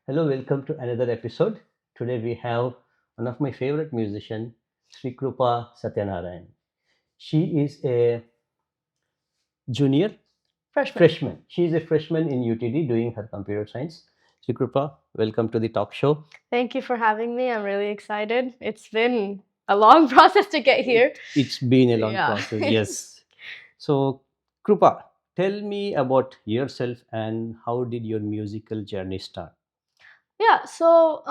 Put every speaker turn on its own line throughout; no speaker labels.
Hello, welcome to another episode. Today we have one of my favorite musician, Srikrupaa Satyanarayan. She is a junior
Freshman.
freshman. She is a freshman in UTD doing her computer science. Srikrupaa, welcome to the talk show.
Thank you for having me. I'm really excited. It's been a long process to get here.
It's been a long
Yeah.
process, yes. So, Krupa, tell me about yourself and how did your musical journey start?
Yeah, so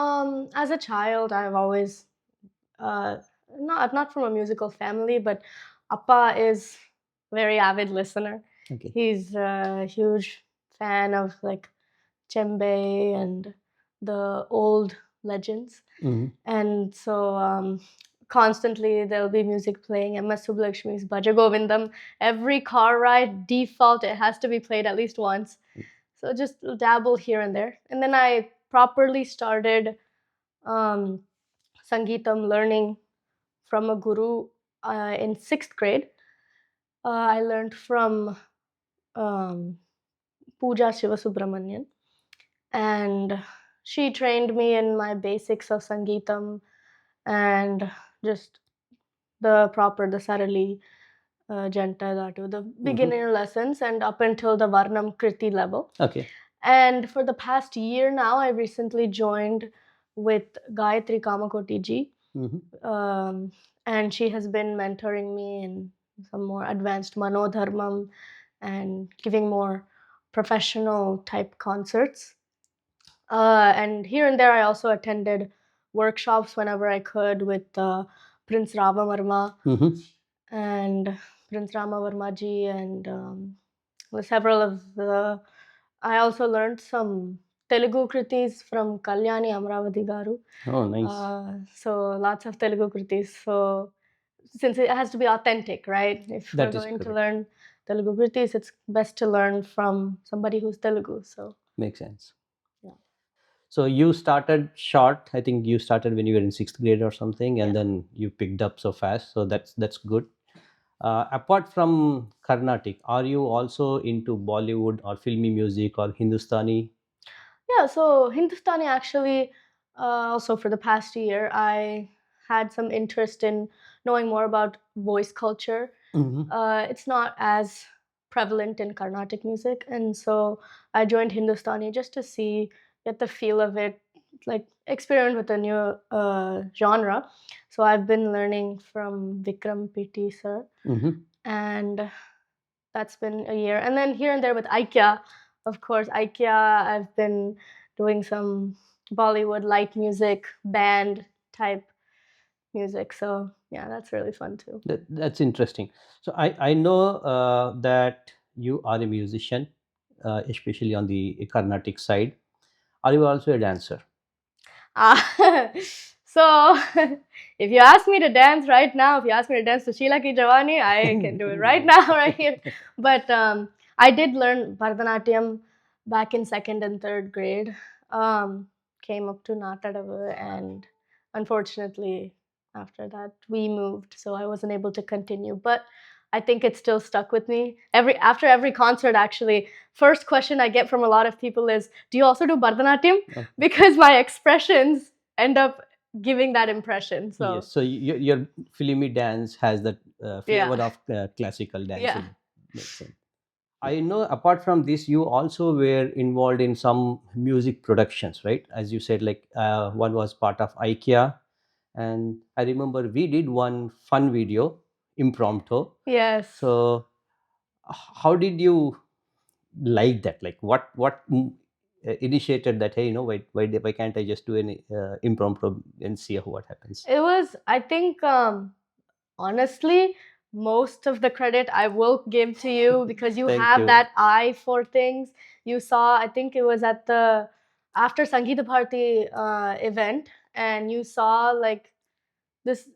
as a child, I've always uh, not from a musical family, but Appa is a very avid listener.
Okay.
He's a huge fan of like Chembe and the old legends.
Mhm.
And so constantly there'll be music playing. Subbulakshmi's Bhaja Govindam. Every car ride, default, it has to be played at least once. So just dabble here and there. And then I properly started um, Sangeetam learning from a guru in 6th grade. I learned from um, Pooja Sivasubramanian. And she trained me in my basics of Sangeetam and just the Sarali, Janta, Dhatu, the beginner lessons and up until the Varnam Kriti level.
Okay.
And for the past year now, I recently joined with Gayatri Kamakoti ji. And she has been mentoring me in some more advanced Manodharmam and giving more professional type concerts. And here and there, I also attended workshops whenever I could with Prince Rama and Prince Rama Varma ji, and with several of the. I also learned some Telugu kritis from Kalyani Amravati Garu.
Oh, nice.
So lots of Telugu kritis. So since it has to be authentic, right? If
That
we're
is
going to
correct.
learn Telugu kritis, it's best to learn from somebody who's Telugu. So
Makes sense.
yeah.
So you started short. I think you started when you were in 6th grade or something, and
Yeah.
then you picked up so fast. So that's good. Apart from Carnatic, are you also into Bollywood or filmy music or Hindustani?
Yeah, so Hindustani actually, also for the past year, I had some interest in knowing more about voice culture. It's not as prevalent in Carnatic music, and so I joined Hindustani just to see, get the feel of it, like experiment with a new genre. So I've been learning from Vikram PT sir, and that's been a year. And then here and there with Aikya, of course, Aikya, I've been doing some Bollywood light music, band type music. So yeah, that's really fun too.
That's interesting. So I know that you are a musician, especially on the Carnatic side. Are you also a dancer?
So if you ask me to dance right now, if you ask me to dance to Sheila Ki Jawani, I can do it right now, right here. But I did learn Bharatanatyam back in 2nd and 3rd grade. Came up to Natadavu, and unfortunately, after that, we moved, so I wasn't able to continue. But I think it still stuck with me. After every concert, actually, first question I get from a lot of people is, "Do you also do Bharatanatyam?" Because my expressions end up giving that impression. So
Yes. So your filmy dance has that flavor
yeah,
of classical dancing.
yeah.
Makes sense. I know apart from this, you also were involved in some music productions, right? As you said, like one was part of IKEA, and I remember we did one fun video, impromptu.
Yes.
So, how did you like that? Like, initiated that? Hey, why can't I just do an impromptu and see what happens?
It was, I think, honestly, most of the credit I will give to you because you
Thank
have
you.
that eye for things. You saw, I think it was at the after Sangeeta Bharati event, and you saw like this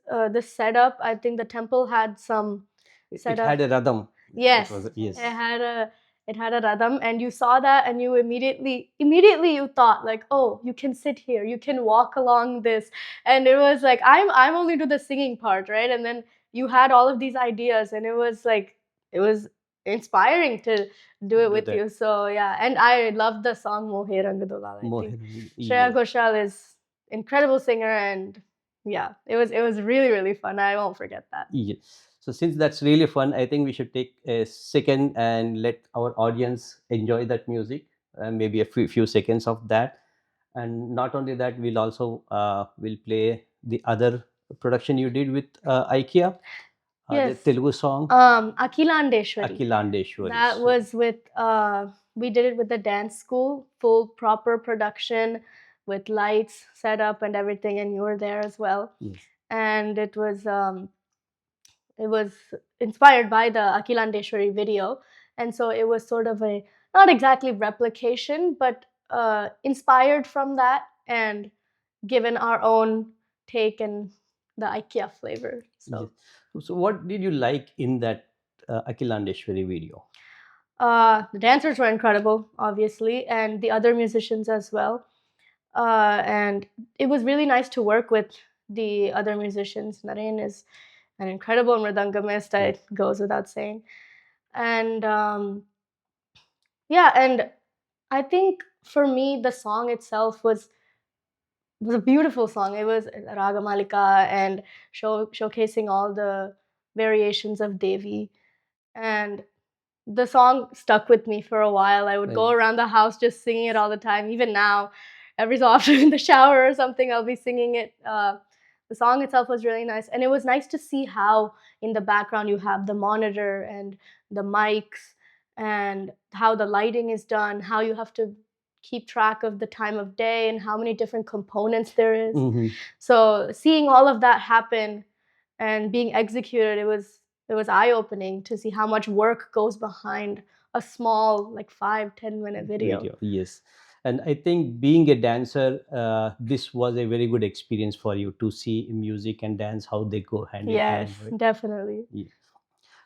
setup. I think the temple had some
It
setup.
had a rhythm.
Yes,
Yes.
it had a radham, and you saw that, and you immediately you thought like, oh, you can sit here, you can walk along this, and it was like I'm only to the singing part, right? And then you had all of these ideas, and it was like it was inspiring to do it with
that.
you. So yeah, and I love the song Mohe Rang Dulala. I think Shreya Ghoshal is incredible singer, and yeah, it was really fun. I won't forget that.
Yes. So since that's really fun, I think we should take a second and let our audience enjoy that music, maybe a few seconds of that. And not only that, we'll also will play the other production you did with IKEA, the
Yes.
Telugu song
Akhilandeshwari.
Akhilandeshwari.
That was with we did it with the dance school, full proper production with lights set up and everything, and you were there as well.
Yes.
And it was inspired by the Akhilandeshwari video, and so it was sort of a not exactly replication, but inspired from that and given our own take and the IKEA flavor. So,
So what did you like in that Akhilandeshwari video?
the dancers were incredible, obviously, and the other musicians as well. And it was really nice to work with the other musicians. Naren is an incredible mridangamist, it goes without saying. And yeah, and I think for me, the song itself was a beautiful song. It was Raga Malika and showcasing all the variations of Devi. And the song stuck with me for a while. I would go around the house just singing it all the time. Even now, every so often in the shower or something, I'll be singing it. The song itself was really nice. And it was nice to see how in the background you have the monitor and the mics and how the lighting is done, how you have to keep track of the time of day and how many different components there is. So seeing all of that happen and being executed, it was eye-opening to see how much work goes behind a small, like 5-10 minute video.
Yes. And I think being a dancer, this was a very good experience for you to see music and dance, how they go hand in hand.
Yes, definitely.
Yes.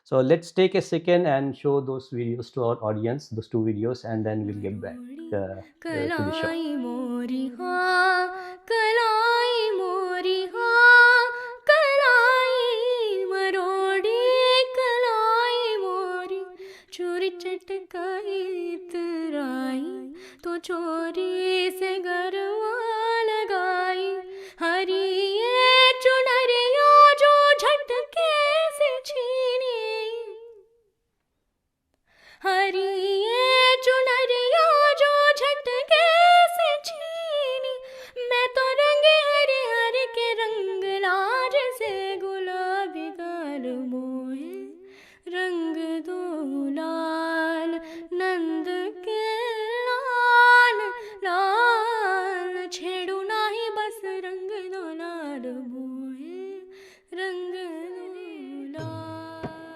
So let's take a second and show those videos to our audience, those two videos, and then we'll get back to the show.
तो चोरी से गरवा लगाई हरी ये चुनरिया जो झटके से छीनी हरी ये चुनरिया जो झटके से छीनी मैं तो रंगे हरे हरे के रंग लार से गुलाबी गाल मोहे रंग दो लाल नंद के लाल छेड़ू नाही बस रंग दो लाल मोहे रंग दो लाल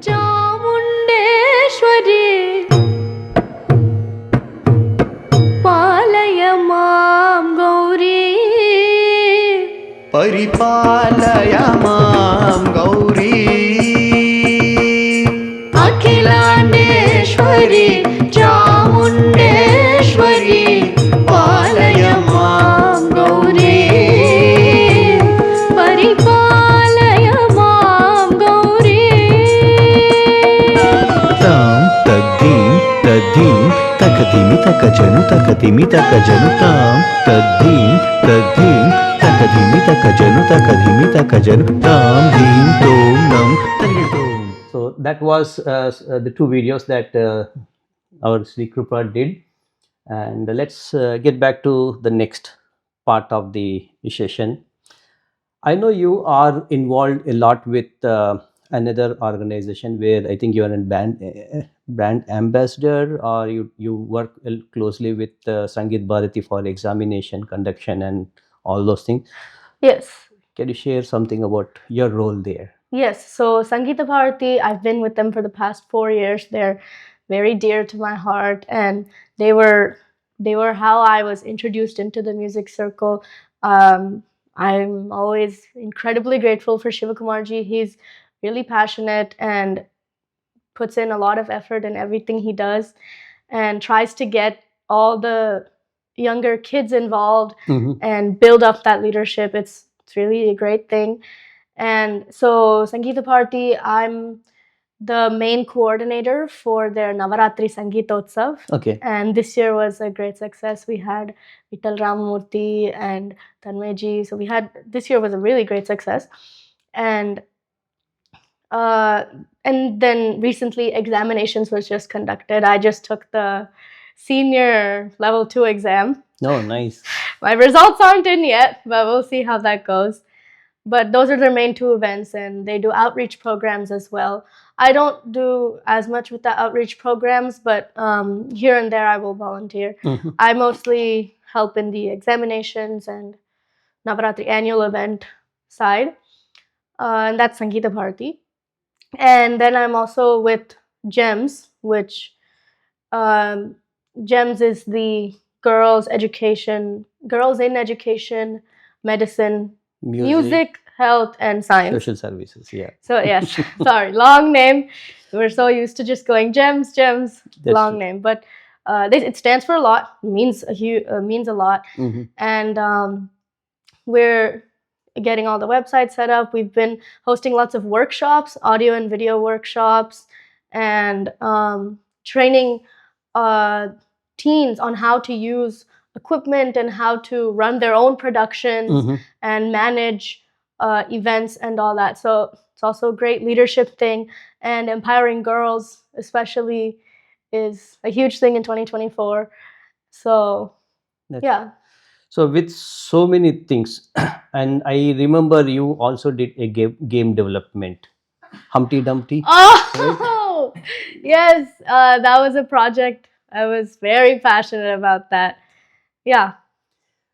चामुंडेश्वरी पालय मां गौरी
परिपालय मां गौरी
अखिलांडेश्वरी चामुंडेश्वरी पालय मां गौरी परिपालय मां गौरी
तां तद्धीं तद्धीं तकधिमि तकजनु तकधिमि तकजनु तां तद्धीं तद्धीं तकधिमि तकजनु तकधिमि तकजनु तां धीं तों नं तन्नितों.
So that was the two videos that our Srikrupaa did, and let's get back to the next part of the session. I know you are involved a lot with another organization where I think you are a brand ambassador, or you work closely with Sangeet Bharati for examination, conduction, and all those things.
Yes.
Can you share something about your role there?
Yes, so Sangeeta Bharati, I've been with them for the past 4 years. They're very dear to my heart, and they were how I was introduced into the music circle. I'm always incredibly grateful for Shivakumarji. He's really passionate and puts in a lot of effort in everything he does, and tries to get all the younger kids involved and build up that leadership. It's really a great thing. And so Sangeeta Bharati, I'm the main coordinator for their Navaratri Sangeetotsav.
Okay.
And this year was a great success. We had Vittal Ramamurthy and Tanmeji. So this year was a really great success. And then recently examinations was just conducted. I just took the senior level 2 exam.
No, nice.
My results aren't in yet, but we'll see how that goes. But those are their main 2 events, and they do outreach programs as well. I don't do as much with the outreach programs, but here and there I will volunteer.
Mhm.
I mostly help in the examinations and Navaratri annual event side, and that's Sangeeta Bharati. And then I'm also with GEMS, which GEMS is the girls in education, medicine, music, health, and science.
Social services, yeah.
So yes, sorry, long name. We're so used to just going GEMS,
That's
long
true.
name. But it stands for a lot, means a lot.
Mhm.
And we're getting all the websites set up. We've been hosting lots of workshops, audio and video workshops, and training teens on how to use equipment and how to run their own productions
Mhm.
and manage events and all that. So it's also a great leadership thing, and empowering girls especially is a huge thing in 2024. So
That's-
yeah.
So with so many things, and I remember you also did a game development, Humpty Dumpty.
Oh, yes, that was a project. I was very passionate about that. Yeah.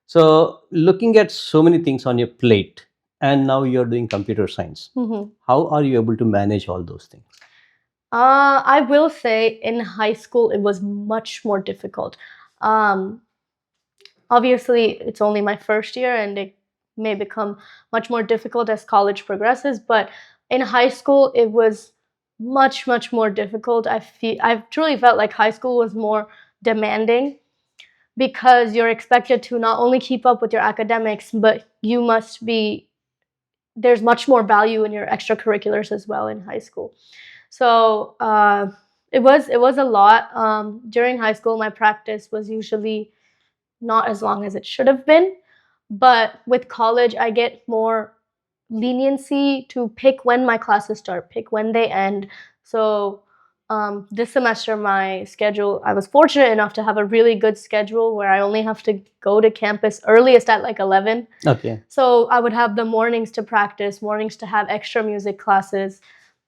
So looking at so many things on your plate, and now you're doing computer science.
Mhm.
How are you able to manage all those things?
I will say in high school it was much more difficult. Um, Obviously, it's only my first year, and it may become much more difficult as college progresses. But in high school, it was much more difficult. I've truly felt like high school was more demanding because you're expected to not only keep up with your academics, but you must be there's much more value in your extracurriculars as well in high school. So it was a lot. During high school, my practice was usually not as long as it should have been. But with college, I get more leniency to pick when my classes start, pick when they end. So this semester, I was fortunate enough to have a really good schedule where I only have to go to campus earliest at like 11.
Okay.
So I would have the mornings to practice, mornings to have extra music classes.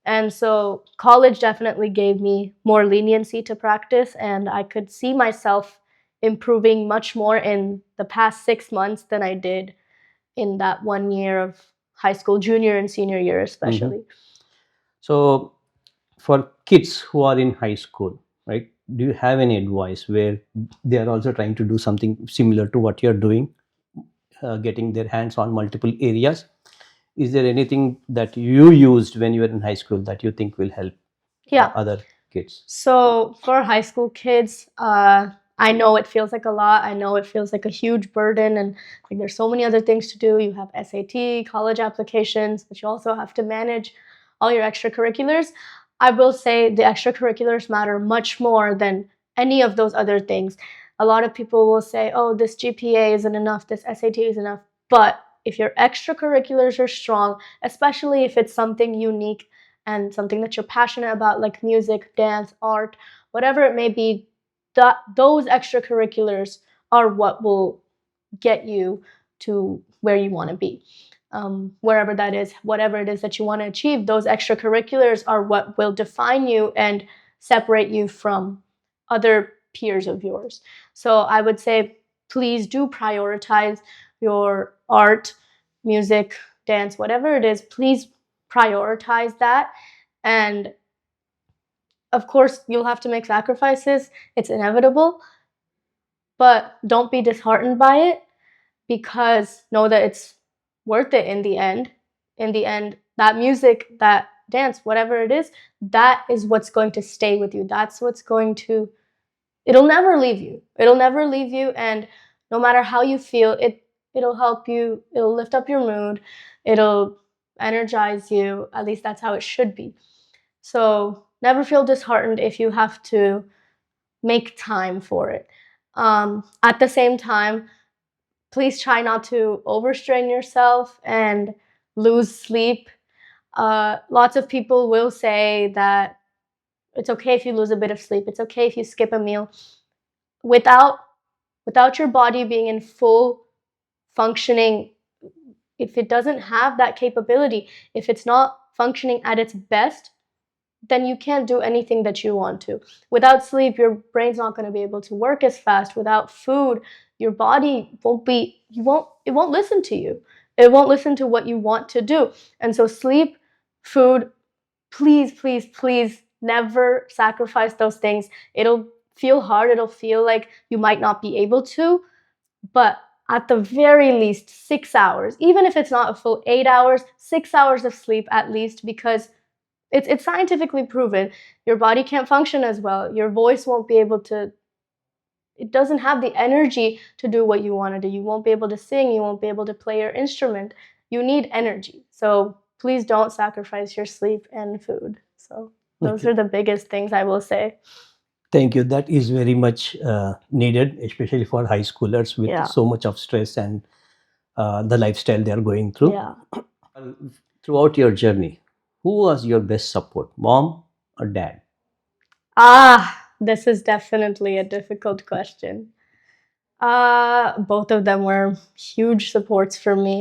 And so college definitely gave me more leniency to practice, and I could see myself improving much more in the past 6 months than I did in that 1 year of high school, junior and senior year especially.
So for kids who are in high school, right, do you have any advice where they are also trying to do something similar to what you're doing, getting their hands on multiple areas? Is there anything that you used when you were in high school that you think will help
Yeah.
other kids?
So for high school kids, I know it feels like a lot. I know it feels like a huge burden, and like there's so many other things to do. You have SAT, college applications, but you also have to manage all your extracurriculars. I will say the extracurriculars matter much more than any of those other things. A lot of people will say, "Oh, this GPA isn't enough, this SAT is enough." But if your extracurriculars are strong, especially if it's something unique and something that you're passionate about, like music, dance, art, whatever it may be, those extracurriculars are what will get you to where you want to be. Wherever that is, whatever it is that you want to achieve, those extracurriculars are what will define you and separate you from other peers of yours. So I would say, please do prioritize your art, music, dance, whatever it is. Please prioritize that. And of course, you'll have to make sacrifices. It's inevitable. But don't be disheartened by it, because know that it's worth it in the end. In the end, that music, that dance, whatever it is, that is what's going to stay with you. That's what's going to, it'll never leave you. It'll never leave you. And no matter how you feel, it'll help you, it'll lift up your mood, it'll energize you. At least that's how it should be. So never feel disheartened if you have to make time for it. At the same time, please try not to overstrain yourself and lose sleep. Lots of people will say that it's okay if you lose a bit of sleep. It's okay if you skip a meal. Without your body being in full functioning, if it doesn't have that capability, if it's not functioning at its best, then you can't do anything that you want to. Without sleep, your brain's not going to be able to work as fast. Without food, your body it won't listen to you. It won't listen to what you want to do. And so sleep, food, please, please, please never sacrifice those things. It'll feel hard. It'll feel like you might not be able to, but at the very least 6 hours, even if it's not a full 8 hours, 6 hours of sleep at least, because it's scientifically proven. Your body can't function as well. Your voice won't be able to, it doesn't have the energy to do what you want to do. You won't be able to sing. You won't be able to play your instrument. You need energy. So please don't sacrifice your sleep and food. So those
Okay.
are the biggest things I will say.
Thank you. That is very much needed, especially for high schoolers with
Yeah.
so much of stress and the lifestyle they are going through.
Yeah.
Throughout your journey, who was your best support, mom or dad?
This is definitely a difficult question. Both of them were huge supports for me.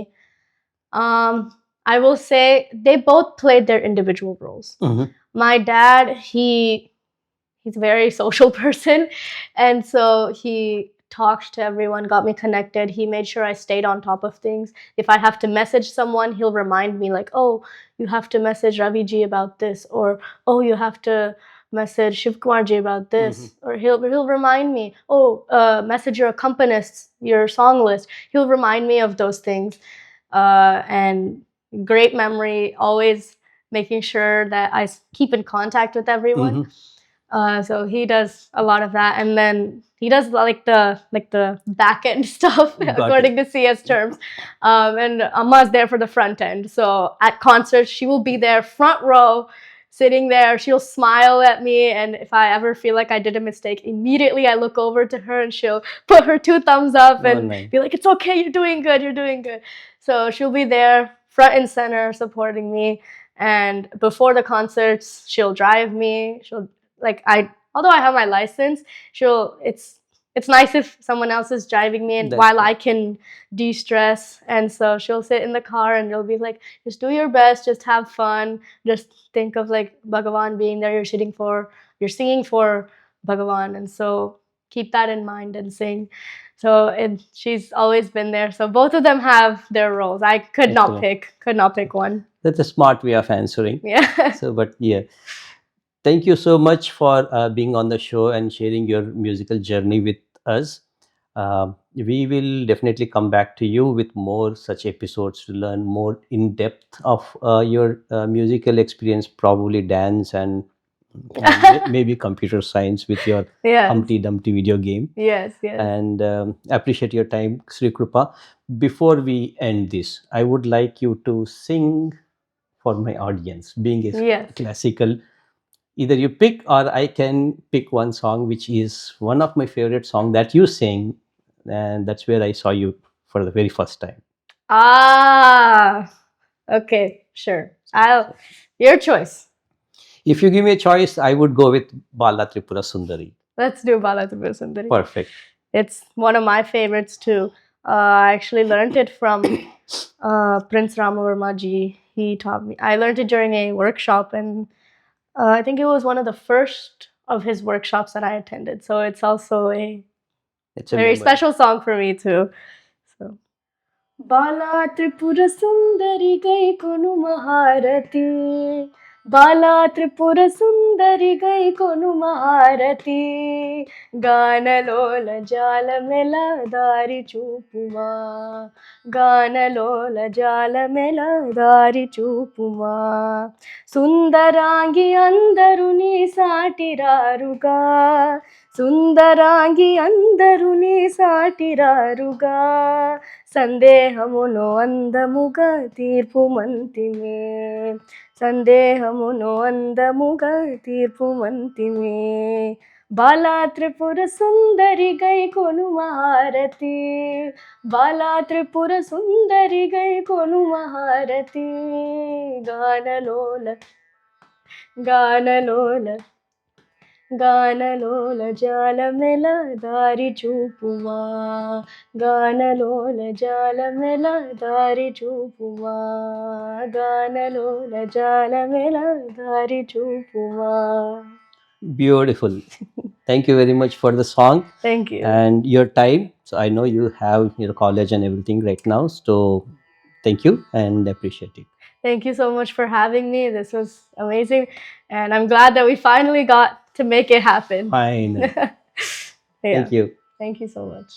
I will say they both played their individual roles.
Mhm.
My dad, he's a very social person, and so he talked to everyone, got me connected. He made sure I stayed on top of things. If I have to message someone, he'll remind me like, "Oh, you have to message Ravi ji about this," or "Oh, you have to message Shiv Kumar ji about this," or he'll remind me, "Oh, message your accompanist, your song list." He'll remind me of those things, and great memory. Always making sure that I keep in contact with everyone.
Mhm.
So he does a lot of that, and then he does like the back end stuff
Got
according to CS terms. And Amma's there for the front end. So at concerts, she will be there front row, sitting there. She'll smile at me, and if I ever feel like I did a mistake, immediately I look over to her and she'll put her 2 thumbs up
Oh,
and
nice.
be like, "It's okay, you're doing good, you're doing good." So she'll be there front and center supporting me. And before the concerts, she'll drive me. She'll like although I have my license, it's nice if someone else is driving me and
That's
while
good.
I can de-stress. And so she'll sit in the car and she'll be like, just do your best, just have fun, just think of like Bhagavan being there, you're singing for Bhagavan, and so keep that in mind and sing. So she's always been there. So both of them have their roles. I could not pick one.
That's a smart way of answering.
Yeah.
So, but yeah, thank you so much for being on the show and sharing your musical journey with us. We will definitely come back to you with more such episodes to learn more in depth of your musical experience, probably dance and maybe computer science with your
Yes.
Humpty Dumpty video game.
Yes, yes.
And appreciate your time, Srikrupaa. Before we end this, I would like you to sing for my audience, being a
Yes.
classical. Either you pick or I can pick one song which is one of my favorite song that you sing, and that's where I saw you for the very first time.
Okay, sure. Your choice.
If you give me a choice, I would go with Bala Tripura Sundari.
Let's do Bala Tripura Sundari.
Perfect.
It's one of my favorites too. I actually learned it from Prince Ramavarma ji. He taught me. I learned it during a workshop, and I think it was one of the first of his workshops that I attended. So it's also a
It's a
very
memory.
special song for me too. So. बाला त्रिपुर सुंदरी गई कोनु महारती, बाला त्रिपुर सुंदरी गई कोनु महारती, गान लोल जाल मेला दारी चूपुमा, गान लोल जाल मेला दारी चूपुमा, సుందరాంగి అందరుని సాటిరారుగా, సుందరాంగి అందరుని సాటిరారుగా, సందేహమును అందముగా తీర్పు మంతిమే, సందేహమును అందముగా తీర్పుమంతిమే బాలా త్రిపుర సుందరి గై కొను మహారతి బాలా త్రిపుర సుందరి గై కొను మహారతి గానలోల గానలోల గానలోల జాలమెల దారి చూపుమా గానలోల జాలమెల దారి చూపుమా గానలోల జాలమెల దారి చూపుమా.
Beautiful. Thank you very much for the song
Thank you.
and your time. So I know you have your college and everything right now. So thank you and appreciate it.
Thank you so much for having me. This was amazing. And I'm glad that we finally got to make it happen.
Fine.
Yeah.
Thank you.
Thank you so much.